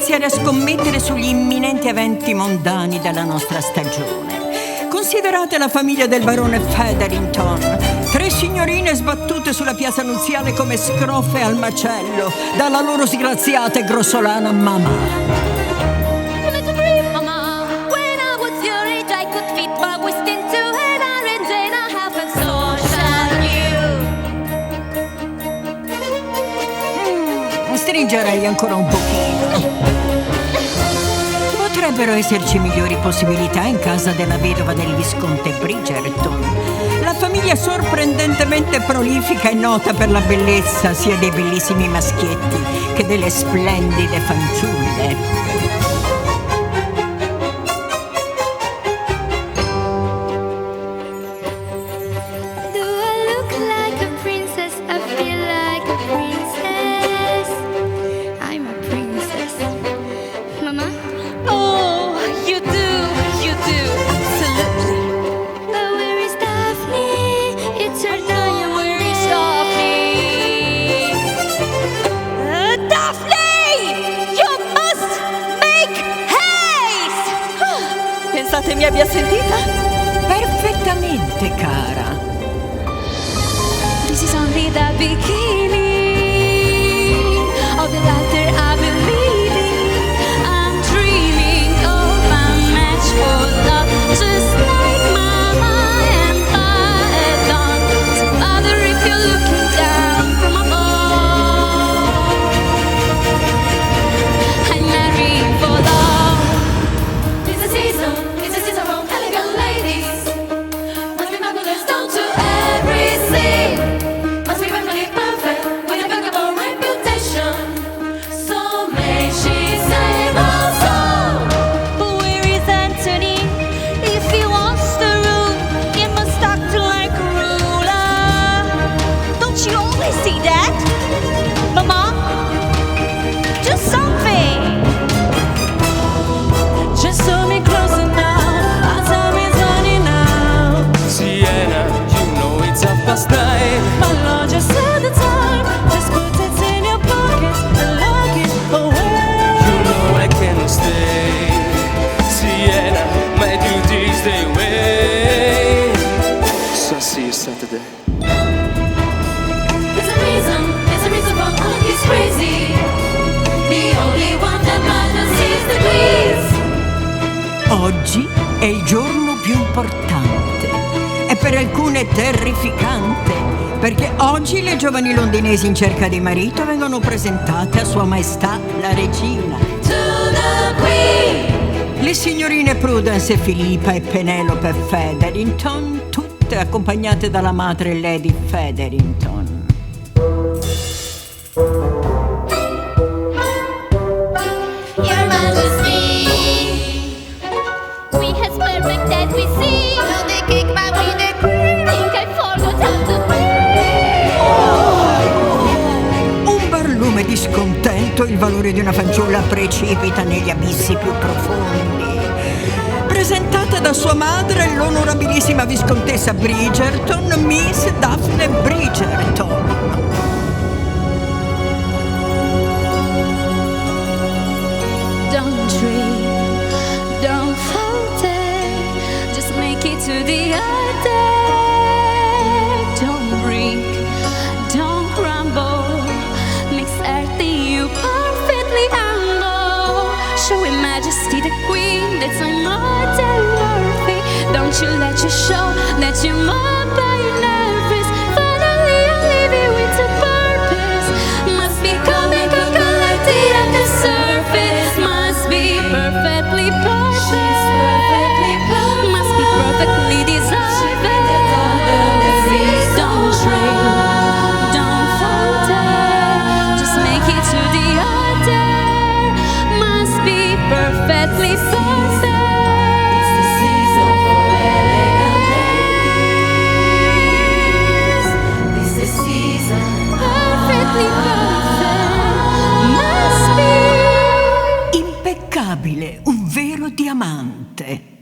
iniziare a scommettere sugli imminenti eventi mondani della nostra stagione. Considerate la famiglia del barone Featherington, 3 signorine sbattute sulla piazza nuziale come scrofe al macello dalla loro sgraziata e grossolana mamma. Stringerei ancora un pochino. Potrebbero esserci migliori possibilità in casa della vedova del visconte Bridgerton. La famiglia sorprendentemente prolifica e nota per la bellezza sia dei bellissimi maschietti che delle splendide fanciulle. Pensate mi abbia sentita? Perfettamente, cara. This is only the beginning of the laughter I've been leaving. I'm dreaming of a match for love, just like Mama and Papa done. So Father, if you're looking down from above, I'm marrying for love. It's a season for elegant ladies. Must be marvelous down to everything. Must be perfectly perfect with impeccable reputation. So may she save us all. But where is Anthony? If he wants the room, he must act like a ruler. Don't you always see that? Mama, do something. Just hold me closer now. Our time is running out. Sienna, you know it's 9:30. My Lord, just set the time. Just put it in your pocket and lock it away. You know I can't stay. Sienna, my duties they wait. So I'll see you Saturday. It's a reason for all he's crazy. The only one that matters is the degrees. Oggi è il giorno più importante e per alcune terrificante, perché oggi le giovani londinesi in cerca di marito vengono presentate a Sua Maestà la Regina. To the Queen. Le signorine Prudence e Filippa e Penelope Featherington, tutte accompagnate dalla madre Lady Featherington. Your Majesty. We has perfect that we see. Will they kick back with the queen? Think I forgot how to Un barlume di scontento, il valore di una fanciulla precipita negli abissi più profondi. Presentata da sua madre, l'onorabilissima viscontessa Bridgerton, Miss Daphne Bridgerton. Don't dream, don't falter, just make it to the other. Don't break, don't crumble, mix everything you perfectly handle. Show Her Majesty the Queen, that's my mother worthy. Don't you let you show that you're more by nervous. Finally I leave you with a purpose. Must be coming collected at the surface. Must be perfectly perfect. Must be perfectly deserved. Don't dream, don't falter, just make it to the altar. Must be perfectly perfect. It's the season for elegant ladies. It's the season. Perfectly perfect. Must be. Impeccabile, un vero diamante.